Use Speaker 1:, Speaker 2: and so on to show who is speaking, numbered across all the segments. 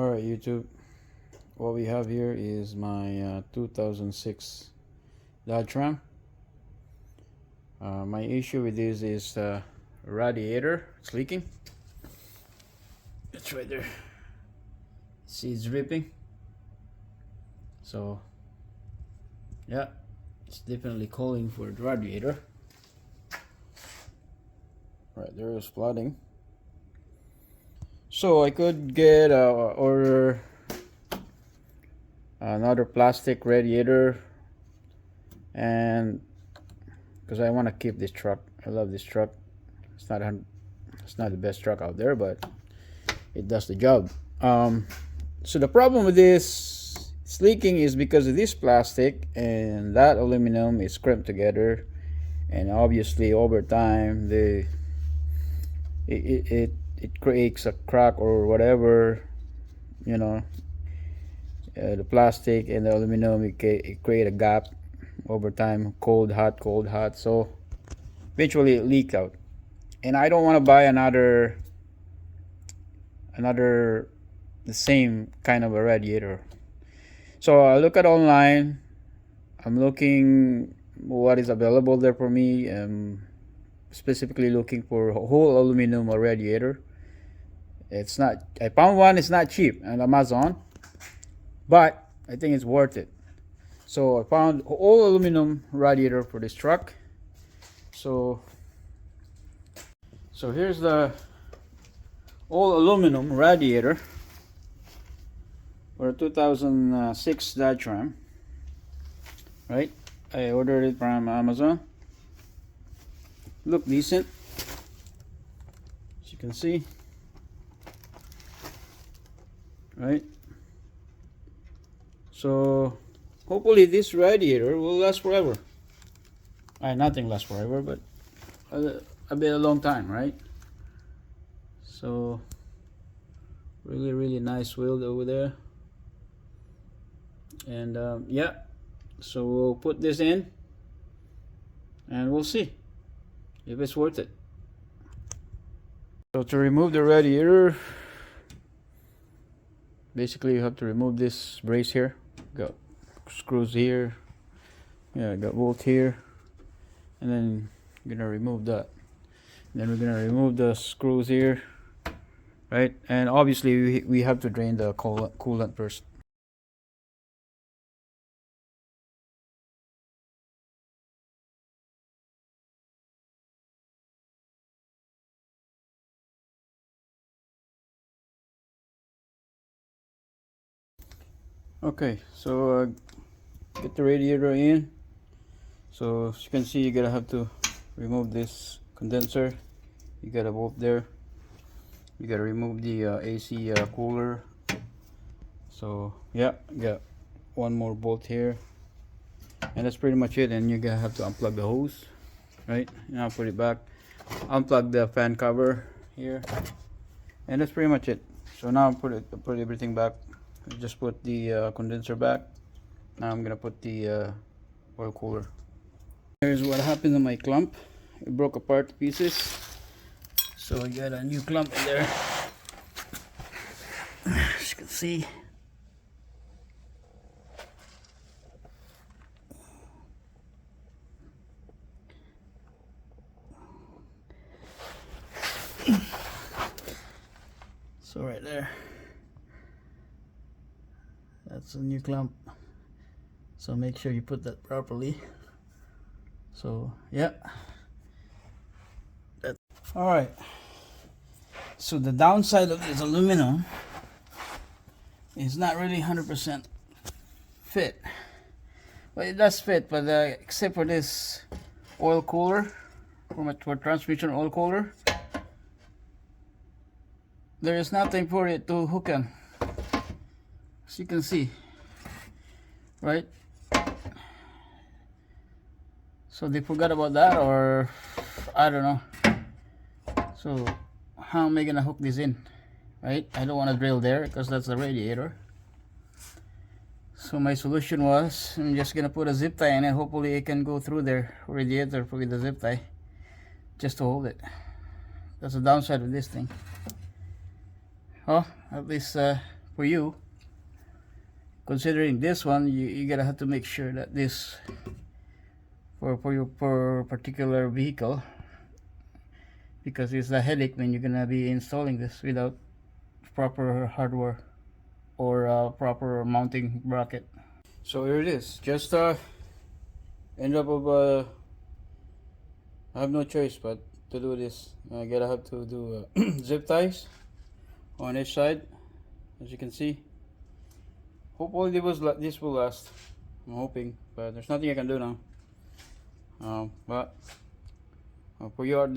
Speaker 1: Alright, YouTube, what we have here is my 2006 Dodge Ram. My issue with this is radiator. It's leaking. It's right there. See, it's dripping. So yeah, it's definitely calling for the radiator. Right there is flooding. So I could get order another plastic radiator, and because I want to keep this truck. I love this truck. It's not the best truck out there, but it does the job. So the problem with this it's leaking is because of this plastic, and that aluminum is crimped together, and obviously over time it creates a crack or whatever, you know. The plastic and the aluminum, it create a gap over time, cold hot, so eventually it leaked out. And I don't want to buy another the same kind of a radiator. So I look at online, I'm looking what is available there for me. Specifically looking for a whole aluminum radiator. It's not, I found one, it's not cheap on Amazon, but I think it's worth it. So I found all aluminum radiator for this truck. So here's the all aluminum radiator for a 2006 Dodge Ram. Right, I ordered it from Amazon. Look decent, as you can see. Right, so hopefully this radiator will last forever. Nothing lasts forever, but a long time, right? So really nice wheel over there. And yeah, so we'll put this in and we'll see if it's worth it. So to remove the radiator, basically you have to remove this brace here. Got screws here, yeah, got bolt here, and then you're gonna remove that. And then we're gonna remove the screws here, right? And obviously we have to drain the coolant first. Okay, so get the radiator in. So as you can see, you're gonna have to remove this condenser. You got a bolt there. You gotta remove the AC cooler. So yeah, got one more bolt here, and that's pretty much it. And you're gonna have to unplug the hose, right? Now put it back, unplug the fan cover here, and that's pretty much it. So now put everything back. Just put the condenser back. Now I'm gonna put the oil cooler. Here's what happened to my clump. It broke apart to pieces, so I got a new clump in there, as you can see. So right there, that's a new clump, so make sure you put that properly. So yeah, that's all right. So the downside of this aluminum is not really 100% fit. Well, it does fit, but except for this oil cooler, for transmission oil cooler, there is nothing for it to hook on, as you can see, right? So they forgot about that, or I don't know. So how am I gonna hook this in, right? I don't want to drill there because that's the radiator. So my solution was, I'm just gonna put a zip tie in it. Hopefully it can go through their radiator with the zip tie, just to hold it. That's the downside of this thing. Oh, at least for you, considering this one, you gotta have to make sure that this for your particular vehicle, because it's a headache when you're gonna be installing this without proper hardware or proper mounting bracket. So here it is. Just end up of I have no choice but to do this. I gotta have to do zip ties on each side, as you can see. Hopefully this will last. I'm hoping, but there's nothing I can do now. But for you out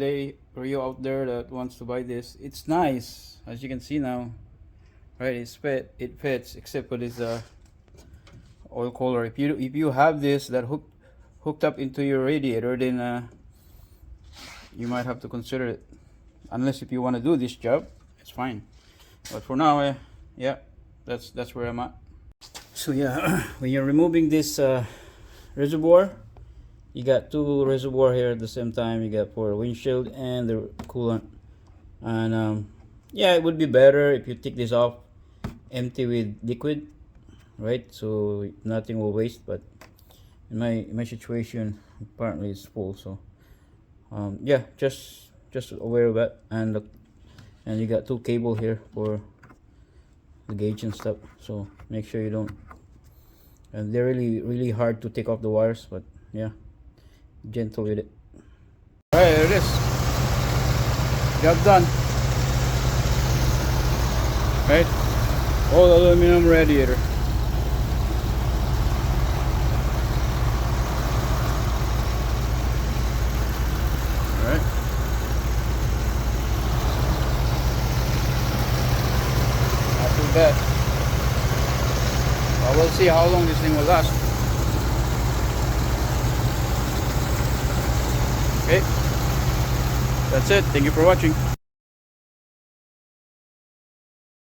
Speaker 1: there that wants to buy this, it's nice, as you can see now. Right, it fits, except for this oil cooler. If you have this that hooked up into your radiator, then you might have to consider it. Unless if you want to do this job, it's fine. But for now, yeah, that's where I'm at. So yeah, when you're removing this reservoir, you got two reservoir here at the same time. You got for windshield and the coolant. And yeah, it would be better if you take this off empty with liquid, right? So nothing will waste. But in my situation, apparently it's full. So yeah, just aware of that. And you got two cable here for the gauge and stuff. So make sure you don't. And they're really hard to take off the wires, but yeah, gentle with it. All right, there it is. Job done. Right, all aluminum radiator. All right. Not too bad. Well, we'll see how long this thing will last. Okay, that's it. Thank you for watching.